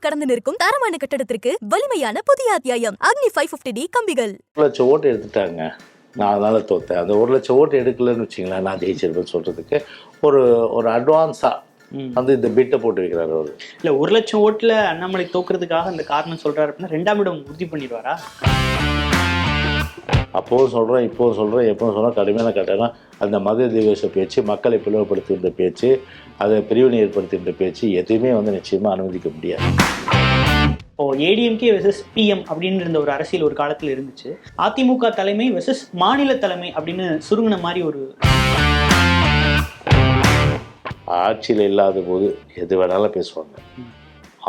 கடந்து நிற்கும் தரமான கட்டடத்திற்கு வலிமையான புதிய அத்தியாயம் அக்னி 550D கம்பிகள். 1,00,000 ஓட்டு எடுத்துட்டாங்க, நான் அதனால தோத்தேன். அந்த 1,00,000 ஓட்டு எடுக்கலன்னு வச்சிங்களேன், நான் ஜெயிச்சிருப்பேன்னு சொல்றதுக்கு ஒரு அட்வான்ஸா வந்து இந்த பிட்டை போட்டு வைக்கிறாரு அவரு. இல்ல 1,00,000 ஓட்டுல அண்ணாமலை தோக்குறதுக்காக அந்த காரணம் சொல்றாரு அப்படின்னா 2ஆம் இடம் உறுதி பண்ணிடுவாரா? அப்போவும் சொல்கிறேன், இப்போவும் சொல்கிறேன், எப்போவும் சொல்கிறேன், கடுமையான கட்டணம் அந்த மத திவேஷ பேச்சு, மக்களை பிளவுபடுத்துகின்ற பேச்சு, அதை பிரிவினை ஏற்படுத்துகின்ற பேச்சு எதுவுமே வந்து நிச்சயமாக அனுமதிக்க முடியாது. இப்போ ஏடிஎம்கே வெர்சஸ் பிஎம் அப்படின்னு இருந்த ஒரு அரசியல் ஒரு காலத்தில் இருந்துச்சு. அதிமுக தலைமை வெர்சஸ் மாநில தலைமை அப்படின்னு சுருங்கின மாதிரி ஒரு ஆட்சியில் இல்லாத போது எது வேணாலும் பேசுவாங்க.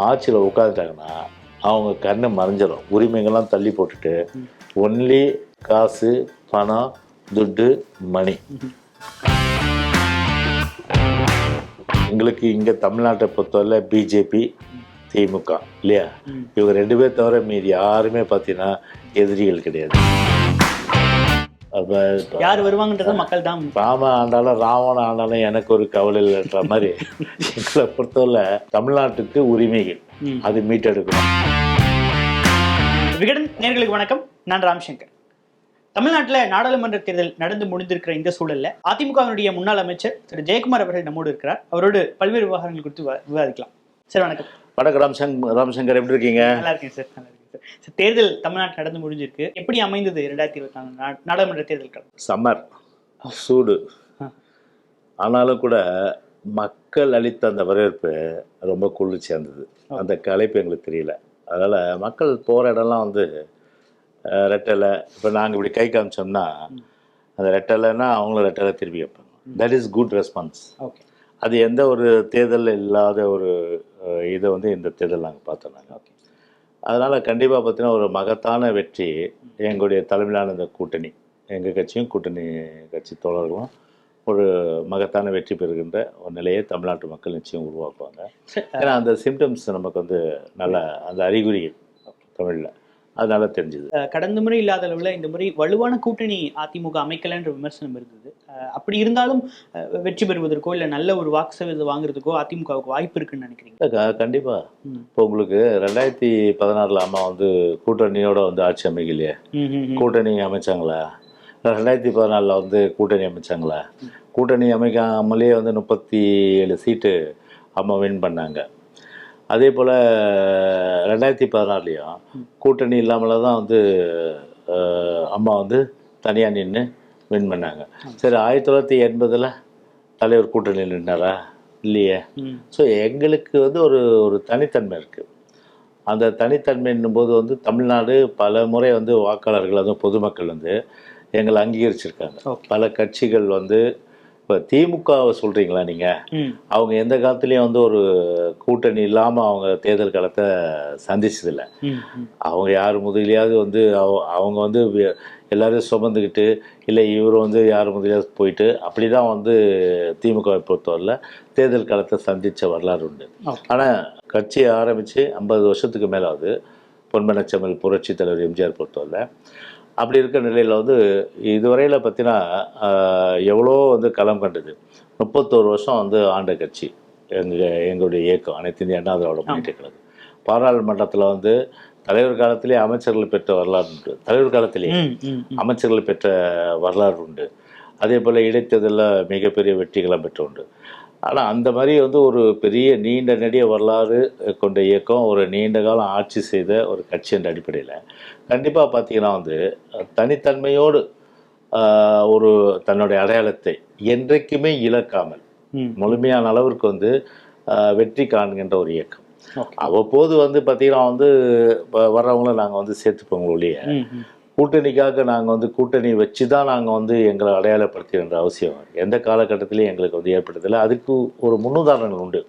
ஆட்சியில் உட்காந்துட்டாங்கன்னா அவங்க கண்ணை மறைஞ்சிடும். உரிமைகள்லாம் தள்ளி போட்டுட்டு ஒன்லி காசு, பணம், துட்டு, மணி. எங்களுக்கு இங்கே தமிழ்நாட்டை பொறுத்தவரை பிஜேபி, திமுக இல்லையா, இவங்க 2 பேர் தவிர மீதி யாருமே பார்த்தீங்கன்னா எதிரிகள் கிடையாது. யார் வருவாங்கன்றத மக்கள் தான். ராம ஆண்டாலும் ராவண ஆண்டாலும் எனக்கு ஒரு கவலை இல்லைன்ற மாதிரி எங்களை பொறுத்தவரை தமிழ்நாட்டுக்கு உரிமைகள் அது மீட்டெடுக்கணும். விகடன் நேயர்களுக்கு வணக்கம், நான் ராம்சங்கர். தமிழ்நாட்டில் நாடாளுமன்ற தேர்தல் நடந்து முடிந்திருக்கிற இந்த சூழல்ல அதிமுகவினுடைய முன்னாள் அமைச்சர் திரு ஜெயக்குமார் அவர்கள் நம்மோடு இருக்கிறார். அவரோடு பல்வேறு விவகாரங்கள் குறித்து விவாதிக்கலாம். சார் வணக்கம். வணக்கம் ராம்சங்கர், எப்படி இருக்கீங்க? நல்லா இருக்கேன் சார், நல்லா இருக்கேன் சார். தேர்தல் தமிழ்நாட்டில் நடந்து முடிஞ்சிருக்கு. எப்படி அமைந்தது 2024 நாடாளுமன்ற தேர்தல்? சம்மர் சூடு, ஆனாலும் கூட மக்கள் அளித்த அந்த வரவேற்பு ரொம்ப குளிர்ச்சி இருந்தது. அந்த கலைப்பு எங்களுக்கு தெரியல. அதனால் மக்கள் போகிற இடம்லாம் வந்து ரெட்டலை. இப்போ நாங்கள் இப்படி கை காமிச்சோம்னா அந்த ரெட்டலைன்னா அவங்களும் ரெட்டலை திருப்பி வைப்பாங்க. That is good response. Okay, அது எந்த ஒரு தேர்தலில் இல்லாத ஒரு இதை வந்து இந்த தேர்தல் நாங்கள் பார்த்தோம் நாங்கள். ஓகே, அதனால் கண்டிப்பாக பார்த்தீங்கன்னா ஒரு மகத்தான வெற்றி எங்களுடைய தலைமையிலான இந்த கூட்டணி, எங்கள் கட்சியும் கூட்டணி கட்சி தோழர்களும் ஒரு மகத்தான வெற்றி பெறுகின்ற ஒரு நிலையை தமிழ்நாட்டு மக்கள் நிச்சயம் உருவாக்குவாங்க. ஏன்னா அந்த சிம்டம்ஸ் நமக்கு வந்து நல்ல அந்த அறிகுறிகள் தமிழில் அதனால தெரிஞ்சுது. கடந்த முறை இல்லாத அளவில் இந்த முறை வலுவான கூட்டணி அதிமுக அமைக்கலைன்ற விமர்சனம் இருந்தது. அப்படி இருந்தாலும் வெற்றி பெறுவதற்கோ இல்லை நல்ல ஒரு வாக்கு சதவீதம் வாங்குறதுக்கோ அதிமுகவுக்கு வாய்ப்பு இருக்குன்னு நினைக்கிறீங்க? கண்டிப்பாக. இப்போ உங்களுக்கு 2016 அம்மா வந்து கூட்டணியோட வந்து ஆட்சி அமைக்கலையே, கூட்டணி அமைச்சாங்களா? 2014 வந்து கூட்டணி அமைச்சாங்களா? கூட்டணி அமைக்காமலே வந்து 37 சீட்டு அம்மா வின் பண்ணாங்க. அதே போல் 2016 கூட்டணி இல்லாமல் தான் வந்து அம்மா வந்து தனியாக நின்று வின் பண்ணாங்க. சரி, 1980 தலைவர் கூட்டணியில் நின்னாரா? இல்லையே. ஸோ எங்களுக்கு வந்து ஒரு தனித்தன்மை இருக்குது. அந்த தனித்தன்மைன்னும் போது வந்து தமிழ்நாடு பல முறை வந்து வாக்காளர்கள், அதுவும் பொதுமக்கள் வந்து எங்களை அங்கீகரிச்சிருக்காங்க. பல கட்சிகள் வந்து இப்போ திமுகவை சொல்கிறீங்களா நீங்கள், அவங்க எந்த காலத்துலேயும் வந்து ஒரு கூட்டணி இல்லாமல் அவங்க தேர்தல் காலத்தை சந்திச்சதில்லை. அவங்க யார் முதலியாவது வந்து அவங்க வந்து எல்லோரும் சுமந்துக்கிட்டு, இல்லை இவர் வந்து யார் முதலியாவது போயிட்டு அப்படி தான் வந்து திமுகவை பொறுத்தவரையில் தேர்தல் காலத்தை சந்தித்த வரலாறு உண்டு. ஆனால் கட்சியை ஆரம்பித்து 50 வருஷத்துக்கு மேலாவது பொன்மனச்செம்மல் புரட்சி தலைவர் எம்ஜிஆர் பொறுத்தவரையில் அப்படி இருக்கிற நிலையில் வந்து இதுவரையில் பார்த்தீங்கன்னா எவ்வளோ வந்து களம் கண்டது. 31 வருஷம் வந்து ஆண்ட கட்சி எங்களுடைய இயக்கம் அனைத்து இந்திய அண்ணா திராவிட முன்னேற்றக் கழகம். பாராளுமன்றத்தில் வந்து தலைவர் காலத்திலே அமைச்சர்கள் பெற்ற வரலாறு உண்டு, தலைவர் காலத்திலேயே அமைச்சர்கள் பெற்ற வரலாறு உண்டு. அதே போல் இடைத்தேர்தலில் மிகப்பெரிய வெற்றிகளும் பெற்று உண்டு. ஆனால் அந்த மாதிரி வந்து ஒரு பெரிய நீண்ட நெடிய வரலாறு கொண்ட இயக்கம், ஒரு நீண்ட காலம் ஆட்சி செய்த ஒரு கட்சி என்ற அடிப்படையில் கண்டிப்பாக பார்த்தீங்கன்னா வந்து தனித்தன்மையோடு ஒரு தன்னுடைய அடையாளத்தை என்றைக்குமே இழக்காமல் முழுமையான அளவிற்கு வந்து வெற்றி காண்கின்ற ஒரு இயக்கம். அவ்வப்போது வந்து பார்த்தீங்கன்னா வந்து வர்றவங்கள நாங்கள் வந்து சேர்த்துப்போங்க ஒழிய கூட்டணிக்காக நாங்கள் வந்து கூட்டணி வச்சு தான் நாங்கள் வந்து எங்களை அடையாளப்படுத்துகின்ற அவசியம் எந்த காலகட்டத்திலையும் எங்களுக்கு வந்து ஏற்பட்டதில்லை. அதுக்கு ஒரு முன்னுதாரணங்கள் உண்டு.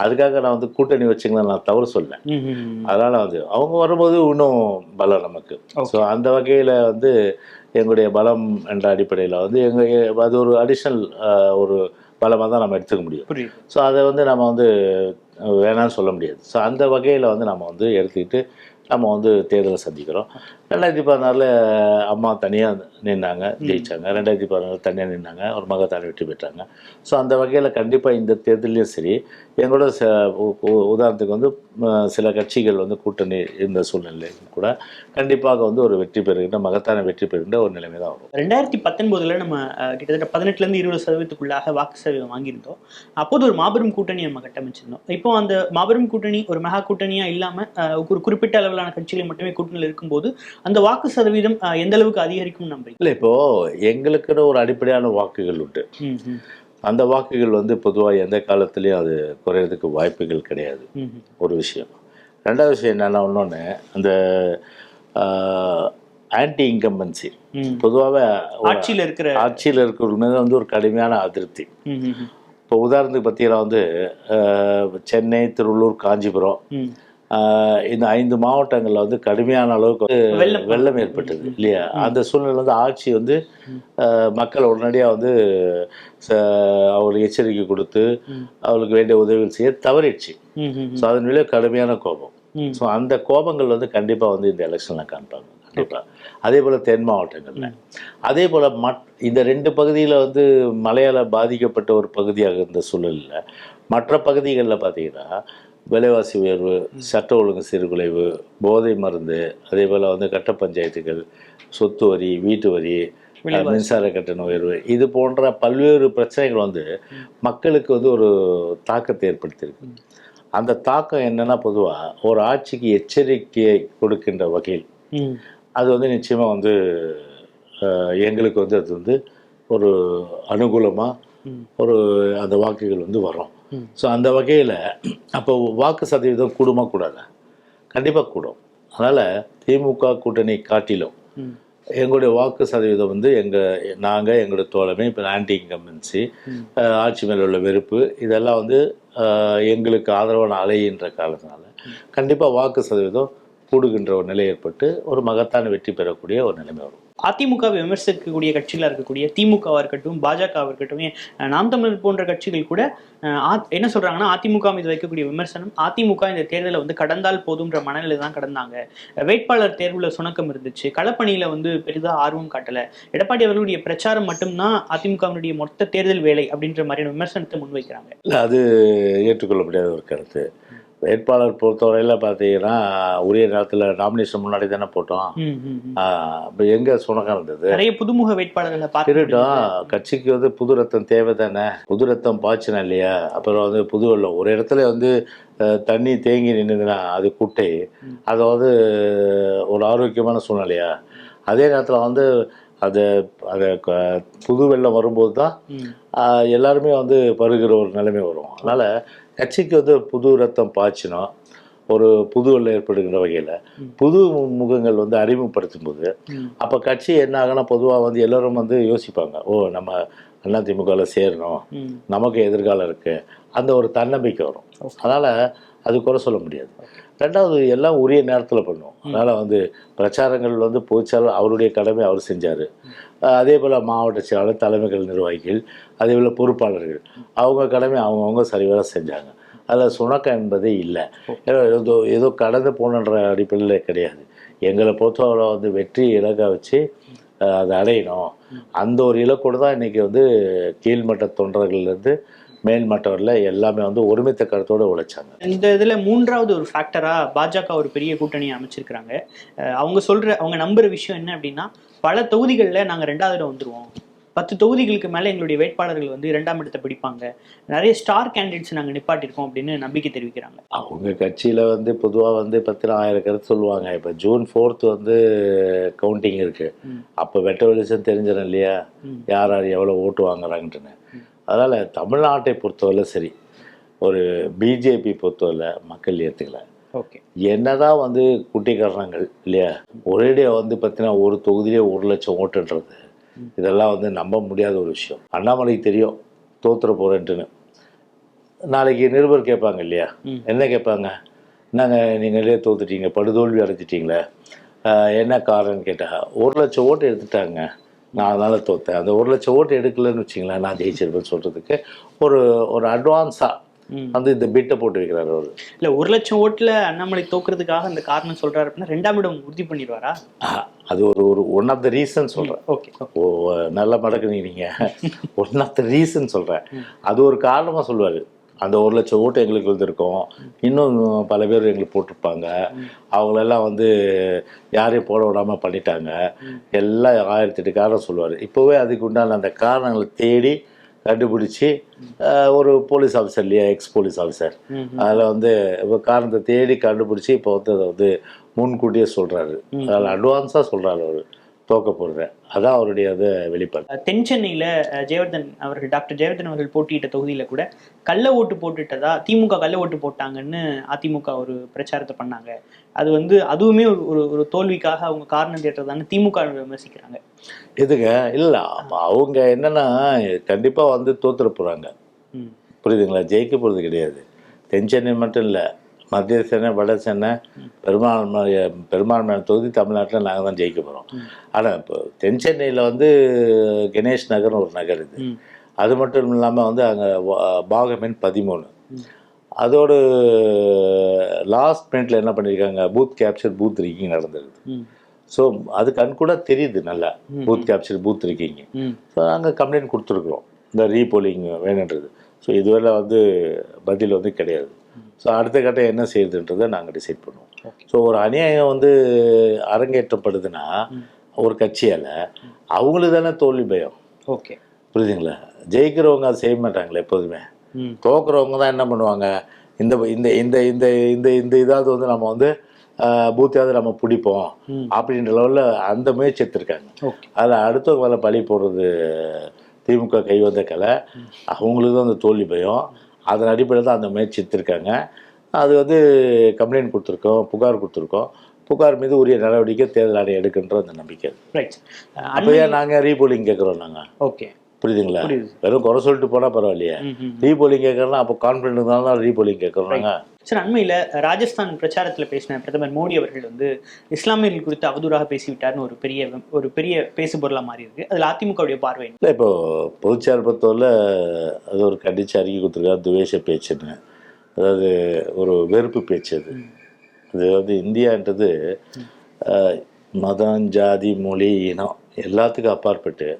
அதுக்காக நான் வந்து கூட்டணி வச்சுங்களா நான் தவறு சொல்லேன். அதனால் வந்து அவங்க வரும்போது இன்னும் பலம் நமக்கு. ஸோ அந்த வகையில் வந்து எங்களுடைய பலம் என்ற அடிப்படையில் வந்து அது ஒரு அடிஷ்னல் ஒரு பலமாக தான் நம்ம எடுத்துக்க முடியும். ஸோ அதை வந்து நம்ம வந்து வேணான்னு சொல்ல முடியாது. ஸோ அந்த வகையில் வந்து நம்ம வந்து எடுத்துக்கிட்டு நம்ம வந்து தேர்தலை சந்திக்கிறோம். 2016 அம்மா தனியாக நின்னாங்க, ஜெயித்தாங்க. 2016 தனியாக நின்னாங்க, ஒரு மகத்தான வெற்றி பெற்றாங்க. ஸோ அந்த வகையில் கண்டிப்பாக இந்த தேர்தலையும் சரி எங்களோட உதாரணத்துக்கு வந்து சில கட்சிகள் வந்து கூட்டணி இருந்த சூழ்நிலை கூட கண்டிப்பாக வந்து ஒரு வெற்றி பெறுகின்ற மகத்தான வெற்றி பெறுகின்ற ஒரு நிலைமை தான் வரும். 2019 நம்ம கிட்டத்தட்ட 18லேருந்து 20% வாக்கு சதவீதம் வாங்கியிருந்தோம். அப்போது ஒரு மாபெரும் கூட்டணி நம்ம கட்டமைச்சிருந்தோம். இப்போ அந்த மாபெரும் கூட்டணி ஒரு மெகா கூட்டணியா இல்லாம ஒரு குறிப்பிட்ட அளவிலான கட்சிகள் மட்டுமே கூட்டணியில் இருக்கும்போது அந்த வாக்கு சதவீதம் எந்த அளவுக்கு அதிகரிக்கும் நம்புறீங்க? இல்லை, இப்போ எங்களுக்குன்னு ஒரு அடிப்படையான வாக்குகள் உண்டு. அந்த வாக்குகள் வந்து பொதுவாக எந்த காலத்துலேயும் அது குறையிறதுக்கு வாய்ப்புகள் கிடையாது. ஒரு விஷயம். ரெண்டாவது விஷயம் என்னென்னா, இன்னொன்று அந்த ஆன்டி இன்கம்பன்சி பொதுவாகவே ஆட்சியில் இருக்கிறவங்க மீது வந்து ஒரு கடுமையான அதிருப்தி. இப்போ உதாரணத்துக்கு பார்த்தீங்கன்னா வந்து சென்னை, திருவள்ளூர், காஞ்சிபுரம் இந்த 5 மாவட்டங்களில் வந்து கடுமையான அளவுக்கு வெள்ளம் ஏற்பட்டது இல்லையா? அந்த சூழ்நிலை வந்து ஆட்சி வந்து மக்கள் உடனடியாக வந்து அவங்களுக்கு எச்சரிக்கை கொடுத்து அவங்களுக்கு வேண்டிய உதவிகள் செய்ய தவறிடுச்சு. ஸோ அதன் மேலே கடுமையான கோபம். ஸோ அந்த கோபங்கள் வந்து கண்டிப்பாக வந்து இந்த எலெக்ஷனில் காண்பாங்க கண்டிப்பாக. அதே போல் தென் மாவட்டங்களில் அதே போல் இந்த 2 பகுதியில் வந்து மழையால் பாதிக்கப்பட்ட ஒரு பகுதியாக இருந்த சூழலில் மற்ற பகுதிகளில் பார்த்தீங்கன்னா விலைவாசி உயர்வு, சட்ட ஒழுங்கு சீர்குலைவு, போதை மருந்து, அதே போல் வந்து கட்ட பஞ்சாயத்துகள், சொத்து வரி, வீட்டு வரி, மின்சார கட்டண உயர்வு, இது போன்ற பல்வேறு பிரச்சனைகள் வந்து மக்களுக்கு வந்து ஒரு தாக்கத்தை ஏற்படுத்தியிருக்கு. அந்த தாக்கம் என்னென்னா, பொதுவாக ஒரு ஆட்சிக்கு எச்சரிக்கையை கொடுக்கின்ற வகையில் அது வந்து நிச்சயமாக வந்து எங்களுக்கு வந்து அது வந்து ஒரு அனுகூலமாக ஒரு அந்த வாக்குகள் வந்து வரும். ஸோ அந்த வகையில் அப்போ வாக்கு சதவீதம் கூடுமா கூடாதா? கண்டிப்பாக கூடும். அதனால் திமுக கூட்டணி காட்டிலும் எங்களுடைய வாக்கு சதவீதம் வந்து நாங்கள் எங்களுடைய தோழமை இப்போ ஆன்டி இன்கம்பன்சி, ஆட்சி மேலே உள்ள வெறுப்பு, இதெல்லாம் வந்து எங்களுக்கு ஆதரவான அலைகின்ற காலத்தினால கண்டிப்பாக வாக்கு சதவீதம் கூடுகின்ற ஒரு நிலை ஏற்பட்டு ஒரு மகத்தான வெற்றி பெறக்கூடிய ஒரு நிலைமை வரும். அதிமுக விமர்சிக்கக்கூடிய கட்சிகளாக இருக்கக்கூடிய திமுகவாக இருக்கட்டும், பாஜகவாக இருக்கட்டும், நாம் தமிழர் போன்ற கட்சிகள் கூட என்ன சொல்றாங்கன்னா, அதிமுக மீது வைக்கக்கூடிய விமர்சனம், அதிமுக இந்த தேர்தலை வந்து கடந்தால் போதும்ன்ற மனநிலை தான் கடந்தாங்க. வேட்பாளர் தேர்வுல சுணக்கம் இருந்துச்சு, களப்பணியில வந்து பெரிதாக ஆர்வம் காட்டல, எடப்பாடி அவர்களுடைய பிரச்சாரம் மட்டும்தான் அதிமுகவினுடைய மொத்த தேர்தல் வேலை அப்படின்ற மாதிரியான விமர்சனத்தை முன்வைக்கிறாங்க. இல்லை, அது ஏற்றுக்கொள்ள முடியாத ஒரு கருத்து. வேட்பாளர் பொறுத்தவரையில் பார்த்தீங்கன்னா உரிய நேரத்தில் நாமினேஷன் முன்னாடி தானே போட்டோம். இப்போ எங்கே சுணக்கம் இருந்தது? நிறைய புதுமுக வேட்பாளர்களை பார்த்துட்டோம். கட்சிக்கு வந்து புது ரத்தம் தேவை தானே. புது ரத்தம் பாய்ச்சினா இல்லையா? அப்புறம் வந்து புது வெள்ளம் ஒரு இடத்துல வந்து தண்ணி தேங்கி நின்றுதுன்னா அது குட்டை, அதாவது ஒரு ஆரோக்கியமான சூழ்நிலையா? அதே நேரத்தில் வந்து அதை புது வெள்ளம் வரும்போது தான் எல்லாருமே வந்து பருகிற ஒரு நிலைமை வரும். அதனால் கட்சிக்கு வந்து புது ரத்தம் பாய்ச்சினோம், ஒரு புது வெள்ளம் ஏற்படுகின்ற வகையில் புது முகங்கள் வந்து அறிமுகப்படுத்தும் போது அப்போ கட்சி என்ன ஆகுனா, பொதுவாக வந்து எல்லோரும் வந்து யோசிப்பாங்க, ஓ நம்ம அதிமுகவில் சேரணும், நமக்கு எதிர்காலம் இருக்குது, அந்த ஒரு தன்னம்பிக்கை வரும். அதனால் அது குறை சொல்ல முடியாது. ரெண்டாவது, எல்லாம் உரிய நேரத்தில் பண்ணும். அதனால் வந்து பிரச்சாரங்கள் வந்து பொதுச்செயலாளர் அவருடைய கடமை அவர் செஞ்சார். அதே போல் மாவட்ட செயலாளர், தலைமைகள் நிர்வாகிகள், அதே போல் பொறுப்பாளர்கள் அவங்க கடமை அவங்கவுங்க சரிவர செஞ்சாங்க. அதில் சுணக்கம் என்பதே இல்லை. ஏதோ கடந்து போனன்ற அடிப்படையில் கிடையாது. எங்களை பொறுத்தவரை வந்து வெற்றி இலக்காக வச்சு அதை அடையணும். அந்த ஒரு இலக்கோடு தான் இன்றைக்கி வந்து கீழ்மட்ட தொண்டர்கள்லேருந்து மேல்மட்டவரில் எல்லாமே வந்து ஒருமித்த கருத்தோடு உழைச்சாங்க. இந்த இதில் மூன்றாவது ஒரு ஃபேக்டராக பாஜக ஒரு பெரிய கூட்டணியை அமைச்சிருக்கிறாங்க. அவங்க நம்புகிற விஷயம் என்ன அப்படின்னா, பல தொகுதிகளில் நாங்கள் 2வது இடம் வந்துடுவோம், 10 தொகுதிகளுக்கு மேலே எங்களுடைய வேட்பாளர்கள் வந்து 2ஆம் இடத்தை பிடிப்பாங்க, நிறைய ஸ்டார் கேண்டிடேட்ஸ் நாங்கள் நிப்பாட்டியிருக்கோம் அப்படின்னு நம்பிக்கை தெரிவிக்கிறாங்க. அவங்க கட்சியில் வந்து பொதுவாக வந்து 10,000 கருத்து சொல்லுவாங்க. இப்போ June 4th வந்து கவுண்டிங் இருக்குது. அப்போ வெட்ட வெளிச்சம் தெரிஞ்சிடும் இல்லையா, யார் யார் எவ்வளோ ஓட்டு வாங்குறாங்கன்ட்டுன்னு. அதனால் தமிழ்நாட்டை பொறுத்தவரை சரி, ஒரு பிஜேபி பொறுத்தவரை மக்கள் ஏற்றுக்கல. ஓகே, என்னதான் வந்து குட்டிக்காரணங்கள் இல்லையா, ஒரேடியாக வந்து பார்த்தீங்கன்னா ஒரு தொகுதியிலே 1 லட்சம் ஓட்டுன்றது, இதெல்லாம் வந்து நம்ப முடியாத ஒரு விஷயம். அண்ணாமலைக்கு தெரியும் தோத்துற போகிறேன்ட்டுன்னு. நாளைக்கு நிருபர் கேட்பாங்க இல்லையா, என்ன கேட்பாங்க, என்னங்க நீங்களே தோத்துட்டீங்க, படுதோல்வி அடைஞ்சிட்டிங்களே, என்ன காரணம்னு கேட்டால் 1 லட்சம் ஓட்டு எடுத்துட்டாங்க, நான் அதனால் தோற்றேன், அந்த 1 லட்சம் ஓட்டு எடுக்கலன்னு வச்சிங்களேன் நான் ஜெயிச்சிருப்பேன்னு சொல்கிறதுக்கு ஒரு அட்வான்ஸாக வந்து இந்த பிட்டை போட்டு வைக்கிறாரு அவர். இல்லை, 1 லட்சம் ஓட்டில் அண்ணாமலை தோக்குறதுக்காக அந்த காரணம் சொல்கிறாரு அப்படின்னா 2ஆம் இடம் உறுதி பண்ணிடுவாரா? அது ஒரு ஒன் ஆஃப் த ரீசன் சொல்கிறேன். ஓகே, நல்ல மடக்கு நீங்கள் ஒன் ஆஃப் த ரீசன் சொல்கிறேன். அது ஒரு காரணமாக சொல்லுவார். அந்த 1,00,000 ஓட்டு எங்களுக்கு வந்திருக்கும், இன்னும் பல பேர் எங்களுக்கு போட்டிருப்பாங்க, அவங்களெல்லாம் வந்து யாரையும் போட விடாமல் பண்ணிட்டாங்க, எல்லாம் 1008 காரணம் சொல்லுவார். இப்போவே அதுக்கு உண்டான அந்த காரணங்களை தேடி கண்டுபிடிச்சி ஒரு போலீஸ் ஆஃபீஸர் இல்லையா, எக்ஸ் போலீஸ் ஆஃபீஸர், அதில் வந்து இப்போ காரணத்தை தேடி கண்டுபிடிச்சி இப்போ வந்து அதை வந்து முன்கூட்டியே சொல்கிறாரு, அதில் அட்வான்ஸாக சொல்கிறாரு அவர் தோக்க போடுறேன். அதான் அவருடைய அது வெளிப்பாடு. தென் சென்னையில் ஜெயவர்தன் அவர்கள், டாக்டர் ஜெயவர்தன் அவர்கள் போட்டியிட்ட தொகுதியில் கூட கள்ள ஓட்டு போட்டுட்டதா, திமுக கள்ள ஓட்டு போட்டாங்கன்னு அதிமுக ஒரு பிரச்சாரத்தை பண்ணாங்க. அது வந்து அதுவுமே ஒரு ஒரு தோல்விக்காக அவங்க காரணம் தேட்டதான்னு திமுக விமர்சிக்கிறாங்க. எதுங்க இல்லை, அவங்க என்னன்னா கண்டிப்பாக வந்து தோத்துற போகிறாங்க, புரியுதுங்களா, ஜெயிக்க போகிறது கிடையாது. தென் சென்னை மட்டும் இல்லை, மத்திய சென்னை, வட சென்னை, பெரும்பான்மையான தொகுதி தமிழ்நாட்டில் நாங்கள் தான் ஜெயிக்க போகிறோம். ஆனால் இப்போ தென் சென்னையில் வந்து கணேஷ் நகர்னு ஒரு நகர் இது, அது மட்டும் இல்லாமல் வந்து அங்கே பாகமென் 13, அதோடு லாஸ்ட் மினிட்ல என்ன பண்ணியிருக்காங்க, பூத் கேப்சர் பூத் ரிக்கிங் நடந்துருக்குது. ஸோ அது கண்கூட தெரியுது நல்லா, booth capture booth rigging. So நாங்கள் கம்ப்ளைண்ட் கொடுத்துருக்குறோம் இந்த ரீபோலிங் வேணுன்றது. ஸோ இதுவரை வந்து பதில் வந்து கிடையாது. ஸோ அடுத்த கட்டம் என்ன செய்யுதுன்றதை நாங்கள் டிசைட் பண்ணுவோம். ஸோ ஒரு அநியாயம் வந்து அரங்கேற்றப்படுதுன்னா ஒரு கட்சியால் அவங்களுக்கு தானே தோல்வி பயம். ஓகே, புரியுதுங்களா, ஜெயிக்கிறவங்க அதை செய்ய மாட்டாங்களே எப்போதுமே. தோக்குறவங்க தான் என்ன பண்ணுவாங்க, இந்த இந்த இந்த இந்த இந்த இந்த இதாவது வந்து நம்ம வந்து பூத்தையாவது நம்ம பிடிப்போம் அப்படின்ற லெவலில் அந்த முயற்சி எடுத்திருக்காங்க. அதில் அடுத்தவங்க மேலே பழி போடுறது திமுக கைவந்த கலை, அவங்களுக்கு தான் அந்த தோல்வி பயம். அதன் அடிப்படையில் தான் அந்த முயற்சி எடுத்திருக்காங்க. அது வந்து கம்ப்ளைண்ட் கொடுத்துருக்கோம், புகார் கொடுத்துருக்கோம். புகார் மீது உரிய நடவடிக்கை தேர்தல் ஆணையம் எடுக்கின்ற அந்த நம்பிக்கை. ரைட். அப்போயே நாங்கள் ரீபோலிங் கேட்குறோம். நாங்கள் ஓகே, புரியுதுங்களா, வெறும் குறை சொல்லிட்டு போனால் பரவாயில்லையே, ரீபோலிங் கேட்குறோம்னா அப்போ கான்ஃபிடென்ட் இருந்தாலும் ரீபோலிங் கேட்குறோம் நாங்கள். சார், அண்மையில் ராஜஸ்தான் பிரச்சாரத்தில் பேசின பிரதமர் மோடி அவர்கள் வந்து இஸ்லாமியர்கள் குறித்து அவதூறாக பேசிவிட்டார்னு ஒரு பெரிய பேசுபொருளாக மாறி இருக்கு. அதில் அதிமுகவுடைய பார்வை இல்லை, இப்போ பொதுச்செயலாளர் பொறுத்தவரை அது ஒரு கண்டிச்சு அறிக்கை கொடுத்துருக்காரு, துவேஷ பேச்சுன்னு, அதாவது ஒரு வெறுப்பு பேச்சு. அது வந்து இந்தியான்றது மதம், ஜாதி, மொழி, இனம் எல்லாத்துக்கும் அப்பாற்பட்டு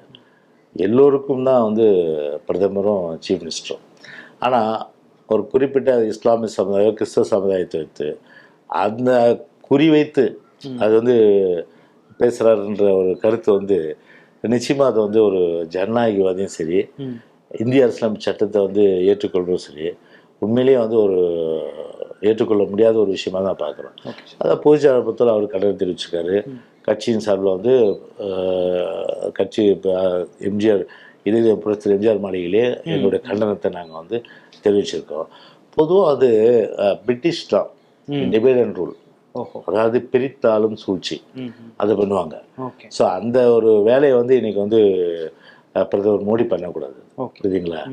எல்லோருக்கும் தான் வந்து பிரதமரும் சீஃப் மினிஸ்டரும். ஆனால் ஒரு குறிப்பிட்ட இஸ்லாமிய சமுதாயம், கிறிஸ்தவ சமுதாயத்தை வைத்து அந்த குறிவைத்து அது வந்து பேசுகிறாருன்ற ஒரு கருத்து வந்து நிச்சயமாக அது வந்து ஒரு ஜனநாயகவாதியும் சரி, இந்திய அரசியலமைப்பு சட்டத்தை வந்து ஏற்றுக்கொள்வதும் சரி, உண்மையிலேயே வந்து ஒரு ஏற்றுக்கொள்ள முடியாத ஒரு விஷயமாக தான் பார்க்குறோம். அதான் பொதுச்செயலாளர் பொறுத்தவரை அவர் கண்டனம் தெரிவிச்சிருக்காரு. கட்சியின் சார்பில் வந்து கட்சி எம்ஜிஆர் இதய புரட்சி எம்ஜிஆர் மாளிகையிலே எங்களுடைய கண்டனத்தை நாங்கள் வந்து தெரிவிச்சிருக்கோம். பொதுவாக அது பிரிட்டிஷ் தான், டிவைட் அண்ட் ரூல், அதாவது பிரித்தாலும் சூழ்ச்சி அதை பண்ணுவாங்க. ஸோ அந்த ஒரு வேலையை வந்து இன்னைக்கு வந்து பிரதமர் மோடி பண்ணக்கூடாது, புரியுதுங்களா.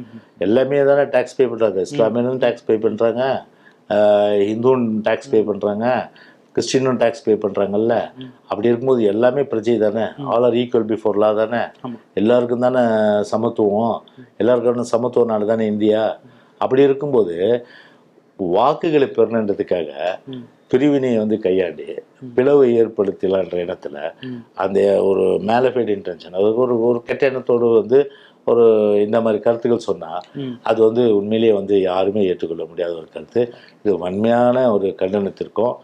எல்லாமே தானே டேக்ஸ் பே பண்ணுறாங்க, இஸ்லாமியனும் டேக்ஸ் பே பண்ணுறாங்க, ஹிந்துவும் டேக்ஸ் பே பண்ணுறாங்க, கிறிஸ்டினும் டேக்ஸ் பே பண்ணுறாங்கல்ல. அப்படி இருக்கும்போது எல்லாமே பிரஜை தானே, all are equal before law தானே, எல்லாருக்கும் தானே சமத்துவம், எல்லாருக்கும் சமத்துவ நாடு தானே இந்தியா. அப்படி இருக்கும்போது வாக்குகளை பெறணுன்றதுக்காக பிரிவினையை வந்து கையாண்டி பிளவை ஏற்படுத்தலான்ற இடத்துல அந்த ஒரு மேலஃபைட் இன்டென்ஷன், அது ஒரு கெட்ட எண்ணத்தோடு வந்து ஒரு இந்த மாதிரி கருத்துக்கள் சொன்னால் அது வந்து உண்மையிலேயே வந்து யாருமே ஏற்றுக்கொள்ள முடியாத ஒரு கருத்து. இது வன்மையான ஒரு கண்டனத்திற்கும்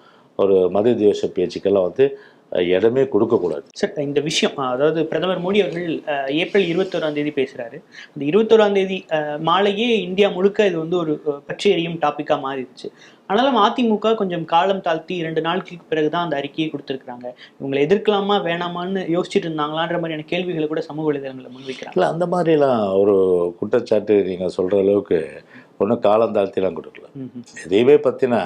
ஒரு மத துவேஷ பேச்சுக்கெல்லாம் வந்து இடமே கொடுக்கக்கூடாது. சார், இந்த விஷயம் அதாவது பிரதமர் மோடி அவர்கள் ஏப்ரல் 21 பேசுகிறாரு. அந்த 21 மாலையே இந்தியா முழுக்க இது வந்து ஒரு பற்றி எரியும் டாப்பிக்காக மாறிடுச்சு. ஆனாலும் அதிமுக கொஞ்சம் காலம் தாழ்த்தி 2 நாட்களுக்கு பிறகுதான் அந்த அறிக்கையை கொடுத்துருக்குறாங்க. இவங்களை எதிர்க்கலாமா வேணாமான்னு யோசிச்சுட்டு இருந்தாங்களான்ற மாதிரியான கேள்விகளை கூட சமூக வலைதளங்களில் முன்வைக்கிறாங்க. இல்லை, அந்த மாதிரிலாம் ஒரு குற்றச்சாட்டு நீங்கள் சொல்கிற அளவுக்கு ஒன்றும் காலம் தாழ்த்திலாம் கொடுக்கல. எதையுமே பற்றினா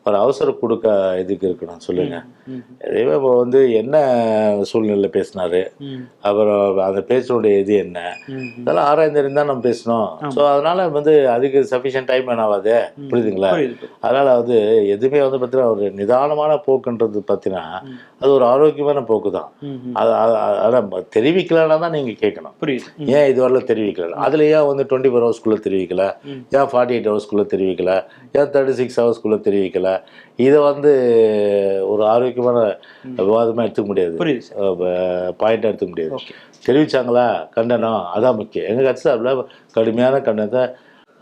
ஒரு அவசரம் கொடுக்க இதுக்கு இருக்கணும் சொல்லுங்கள். எதையுமே இப்போ வந்து என்ன சூழ்நிலை பேசினாரு, அப்புறம் அந்த பேச்சினுடைய இது என்ன, இதெல்லாம் ஆராய்ந்தறிந்தான் நம்ம பேசணும். ஸோ அதனால வந்து அதுக்கு சஃபிஷியன்ட் டைம் வேணாவாது, புரியுதுங்களா. அதனால் வந்து எதுவுமே வந்து பார்த்தீங்கன்னா ஒரு நிதானமான போக்குன்றது பார்த்தீங்கன்னா அது ஒரு ஆரோக்கியமான போக்கு தான். அதான் தெரிவிக்கலன்னா தான் நீங்கள் கேட்கணும், புரியுது, ஏன் இதுவரையிலும் தெரிவிக்கல, அதில் ஏன் வந்து 24 ஹவர்ஸ்குள்ளே தெரிவிக்கல, ஏன் 48 ஹவர்ஸ்குள்ளே தெரிவிக்கல, ஏன் 36 ஹவர்ஸ்குள்ளே தெரிவிக்கல. இதை வந்து ஒரு ஆரோக்கியமான விவாதமாக எடுத்துக்க முடியாது, பாயிண்டாக எடுத்துக்க முடியாது. தெரிவிச்சாங்களா கண்டனம், அதான் முக்கியம். எங்கள் கட்சி சார்பில் கடுமையான கண்டனத்தை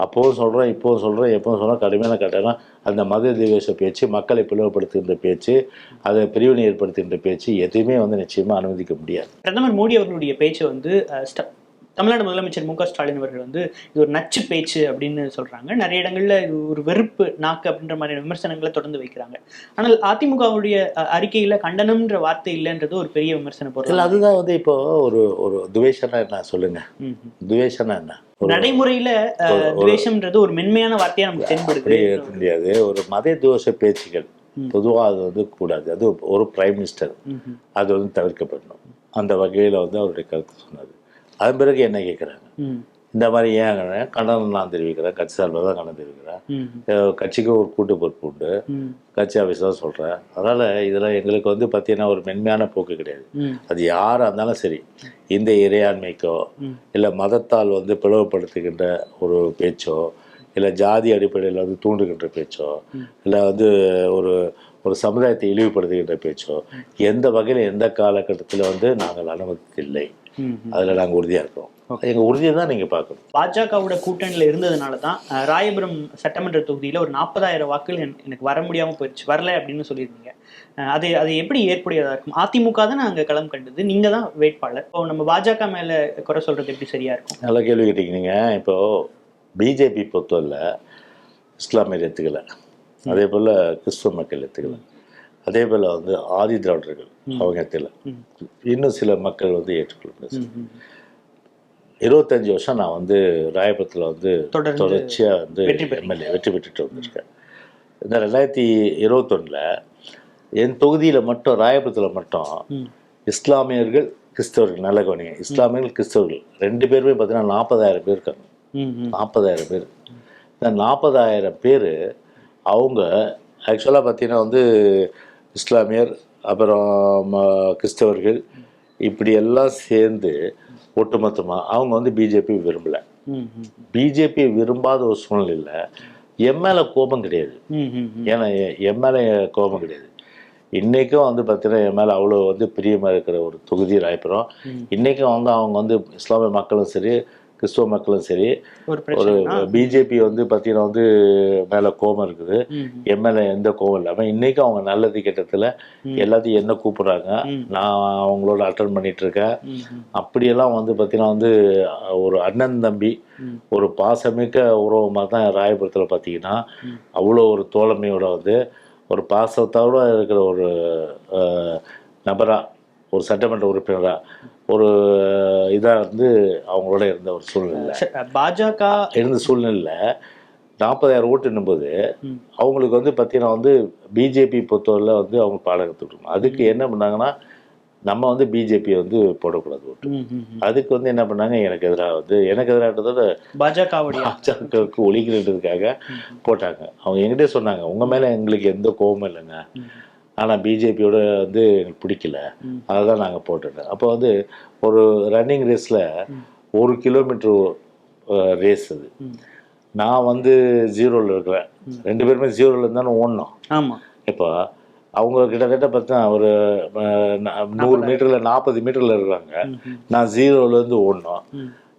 அப்போவும் சொல்கிறேன், இப்போவும் சொல்கிறேன், எப்போவும் சொல்கிறேன், கடுமையான கட்டணம் அந்த மத துவேஷ பேச்சு, மக்களை பிளவுபடுத்துகின்ற பேச்சு, அதை பிரிவினை ஏற்படுத்துகின்ற பேச்சு எதுவுமே வந்து நிச்சயமாக அனுமதிக்க முடியாது. பிரதமர் மோடி அவர்களுடைய பேச்சு வந்து தமிழ்நாடு முதலமைச்சர் மு க ஸ்டாலின் அவர்கள் வந்து இது ஒரு நச்சு பேச்சு அப்படின்னு சொல்றாங்க. நிறைய இடங்கள்ல இது ஒரு வெறுப்பு நாக்கு அப்படின்ற மாதிரியான விமர்சனங்களை தொடர்ந்து வைக்கிறாங்க. ஆனால் அதிமுகவுடைய அறிக்கையில கண்டனம்ன்ற வார்த்தை இல்லைன்றது ஒரு பெரிய விமர்சன பொருள். இல்லை, அதுதான் வந்து இப்போ ஒரு ஒரு துவேஷனா என்ன சொல்லுங்க, துவேஷனா என்ன? நடைமுறையில துவேஷம்ன்றது ஒரு மென்மையான வார்த்தையா நமக்கு தென்படுது. இருக்க முடியாது. ஒரு மத துவேஷ பேச்சுகள் பொதுவாக அது வந்து கூடாது. அது ஒரு பிரைம் மினிஸ்டர் அது வந்து தவிர்க்கப்படணும். அந்த வகையில் வந்து அவருடைய கருத்து சொன்னார். அதன் பிறகு என்ன கேட்குறாங்க, இந்த மாதிரி ஏன் கண்டனம் நான் தெரிவிக்கிறேன், கட்சி சார்பாக தான் கண்டனம் தெரிவிக்கிறேன், கட்சிக்கு ஒரு கூட்டு பொறுப்பு உண்டு, கட்சி ஆஃபீஸ் தான் சொல்கிறேன். அதனால் இதில் எங்களுக்கு வந்து பார்த்தீங்கன்னா ஒரு மென்மையான போக்கு கிடையாது. அது யாராக இருந்தாலும் சரி, இந்த இறையாண்மைக்கோ இல்லை மதத்தால் வந்து பிளவுபடுத்துகின்ற ஒரு பேச்சோ இல்லை ஜாதி அடிப்படையில் வந்து தூண்டுகின்ற பேச்சோ இல்லை வந்து ஒரு ஒரு சமுதாயத்தை இழிவுபடுத்துகின்ற பேச்சோ எந்த வகையில் எந்த காலகட்டத்தில் வந்து நாங்கள் அனுமதித்தில்லை. அதில் நாங்கள் உறுதியாக இருக்கோம். எங்கள் உறுதியை தான் நீங்கள் பார்க்கணும். பாஜகவோட கூட்டணியில் இருந்ததுனால தான் ராயபுரம் சட்டமன்ற தொகுதியில் ஒரு 40,000 வாக்குகள் எனக்கு வர முடியாமல் போயிடுச்சு, வரல அப்படின்னு சொல்லியிருந்தீங்க. அது எப்படி ஏற்புடையதாக இருக்கும்? அதிமுக தான் அங்கே களம் கண்டது, நீங்கள் தான் வேட்பாளர். இப்போ நம்ம பாஜக மேலே குறை சொல்கிறது எப்படி சரியாக இருக்கும்? நல்ல கேள்வி கேட்டீங்க. இப்போது பிஜேபி பொறுத்தவரை இஸ்லாமியர் ஏற்றுக்கலை, அதே போல் கிறிஸ்துவ மக்கள் ஏற்றுக்கலை, அதே போல் வந்து ஆதி திராவிடர்கள் அவங்க ஏற்றுக்கலை, இன்னும் சில மக்கள் வந்து ஏற்றுக்கொள்ள. 25 வருஷம் நான் வந்து ராயபுரத்தில் வந்து தொடர்ச்சியாக வந்து எம்எல்ஏ வெற்றி பெற்றுட்டு வந்திருக்கேன். இந்த 2021 என் தொகுதியில் மட்டும் ராயபுரத்தில் மட்டும் இஸ்லாமியர்கள் கிறிஸ்தவர்கள், நல்ல கவனிங்க, இஸ்லாமியர்கள் கிறிஸ்தவர்கள் 2 பேருமே பார்த்தீங்கன்னா 40,000 பேர் இருக்காங்க. 40,000 பேர். இந்த 40,000 பேர் அவங்க ஆக்சுவலாக பார்த்தீங்கன்னா வந்து இஸ்லாமியர் அப்புறம் கிறிஸ்தவர்கள் இப்படி எல்லாம் சேர்ந்து ஒட்டுமொத்தமாக அவங்க வந்து பிஜேபி விரும்பலை. பிஜேபி விரும்பாத ஒரு சூழ்நிலையில் என் மேலே கோபம் கிடையாது. ஏன்னா என் மேலே கோபம் கிடையாது. இன்றைக்கும் வந்து பார்த்தீங்கன்னா என் மேலே அவ்வளோ வந்து பிரியமாக இருக்கிற ஒரு தொகுதி ராயபுரம். இன்றைக்கும் வந்து அவங்க வந்து இஸ்லாமிய மக்களும் சரி கிறிஸ்துவ மக்களும் சரி ஒரு பிஜேபி வந்து பார்த்தீங்கன்னா வந்து மேலே கோபம் இருக்குது. என் மேலே எந்த கோபம் இல்லாமல் இன்றைக்கும் அவங்க நல்லது கெட்டத்தில் எல்லாத்தையும் என்ன கூப்பிட்றாங்க, நான் அவங்களோட அட்டன் பண்ணிட்டு இருக்கேன். அப்படியெல்லாம் வந்து பார்த்தீங்கன்னா வந்து ஒரு அண்ணன் தம்பி ஒரு பாசமிக்க உறவுமாக தான் ராயபுரத்தில் பார்த்தீங்கன்னா அவ்வளோ ஒரு தோழமையோட வந்து ஒரு பாசத்தோடு இருக்கிற ஒரு நபராக, ஒரு சட்டமன்ற உறுப்பினராக, ஒரு இதாக வந்து அவங்களோட இருந்த ஒரு சூழ்நிலை, பாஜக இருந்த சூழ்நிலையில் 40,000 ஓட்டு என்னும்போது அவங்களுக்கு வந்து பார்த்தீங்கன்னா வந்து பிஜேபி பொறுத்தவரையில் வந்து அவங்க பாடம் கற்றுக்கணும். அதுக்கு என்ன பண்ணாங்கன்னா நம்ம வந்து பிஜேபியை வந்து போடக்கூடாது ஓட்டு. அதுக்கு வந்து என்ன பண்ணாங்க, எனக்கு எதிராக பாஜகவுக்கு ஒழிக்கிறதுக்காக போட்டாங்க. அவங்க என்கிட்டே சொன்னாங்க, உங்கள் மேலே எங்களுக்கு எந்த கோபமும் இல்லைங்க, ஆனால் பிஜேபியோட வந்து எங்களுக்கு பிடிக்கல, அதை தான் நாங்கள் போட்டுட்டோம். அப்போ வந்து ஒரு ரன்னிங் ரேஸில் 1 கிலோமீட்டர் ரேஸ் அது, நான் வந்து 0ல் இருக்கிறேன், 2 பேருமே 0ல் இருந்தாலும் ஓடணும். ஆமாம். இப்போ அவங்க கிட்டத்தட்ட பார்த்தா ஒரு 100 மீட்டரில் 40 மீட்டரில் இருக்கிறாங்க, நான் 0லேருந்து ஓடணும்.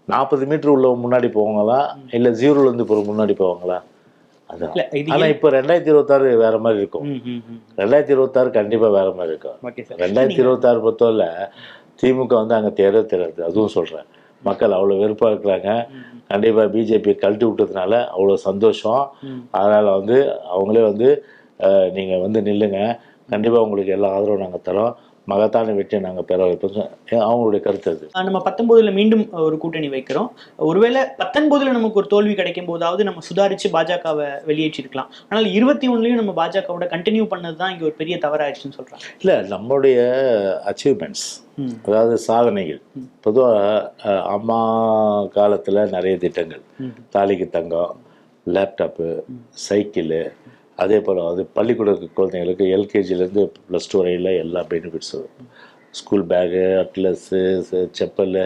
40 மீட்டர் உள்ள முன்னாடி போவாங்களா இல்லை 0லேருந்து போகிற முன்னாடி போவாங்களா? அதான். ஆனால் இப்போ 2026 வேற மாதிரி இருக்கும். 2026 கண்டிப்பாக வேற மாதிரி இருக்கும். 2026 பொறுத்தவரை திமுக வந்து அங்கே தெரியாது. அதுவும் சொல்கிறேன், மக்கள் அவ்வளோ வெறுப்பாக இருக்கிறாங்க. கண்டிப்பாக பிஜேபி கழட்டி விட்டதுனால அவ்வளோ சந்தோஷம். அதனால் வந்து அவங்களே வந்து நீங்கள் வந்து நில்லுங்க, கண்டிப்பாக உங்களுக்கு எல்லா ஆதரவும் நாங்கள் தரோம், மகத்தான வெற்றியை நாங்கள் பெற வைப்போம், அவங்களுடைய கருத்து அது. நம்ம 19ல் மீண்டும் ஒரு கூட்டணி வைக்கிறோம். ஒருவேளை 19ல் நமக்கு ஒரு தோல்வி கிடைக்கும் போதாவது நம்ம சுதாரித்து பாஜகவை வெளியேற்றிருக்கலாம். ஆனால் 21லையும் நம்ம பாஜகவோட கண்டினியூ பண்ணது தான் இங்கே ஒரு பெரிய தவறாயிடுச்சுன்னு சொல்கிறாங்க. இல்லை, நம்மளுடைய அச்சீவ்மெண்ட்ஸ், அதாவது சாதனைகள், பொதுவாக அம்மா காலத்தில் நிறைய திட்டங்கள், தாலிக்கு தங்கம், லேப்டாப்பு, சைக்கிளு, அதே போல் வந்து பள்ளிக்கூட குழந்தைங்களுக்கு எல்கேஜிலேருந்து +2 வரையில் எல்லா பெனிஃபிட்ஸும், ஸ்கூல் பேகு, அட்லஸ்ஸு, செப்பல்,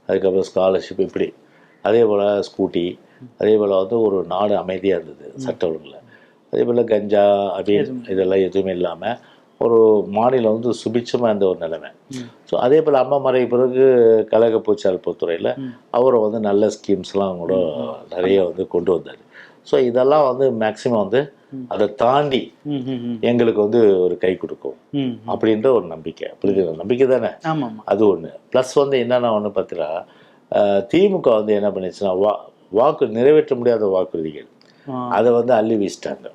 அதுக்கப்புறம் ஸ்காலர்ஷிப், இப்படி அதே போல் ஸ்கூட்டி, அதே போல் வந்து ஒரு நாடு அமைதியாக இருந்தது சட்ட ஒழுங்கில். அதே போல் கஞ்சா, அபீன் இதெல்லாம் எதுவுமே இல்லாமல் ஒரு மாநிலம் வந்து சுபிட்சமாக இருந்த ஒரு நிலைமை. ஸோ அதே போல் அம்மா மறைவு பிறகு கழக பொதுத்துறையில் அவரை வந்து நல்ல ஸ்கீம்ஸ்லாம் கூட நிறைய வந்து கொண்டு வந்தார். ஸோ இதெல்லாம் வந்து மேக்சிமம் வந்து அதை தாண்டி எங்களுக்கு வந்து ஒரு கை கொடுக்கும் அப்படின்ற ஒரு நம்பிக்கை. புரியுது, நம்பிக்கை தானே. அது ஒன்று. ப்ளஸ் வந்து என்னென்ன ஒன்று பார்த்தீங்கன்னா, திமுக வந்து என்ன பண்ணிச்சுன்னா வாக்கு நிறைவேற்ற முடியாத வாக்குறுதிகள் அதை வந்து அள்ளி வீசிட்டாங்க.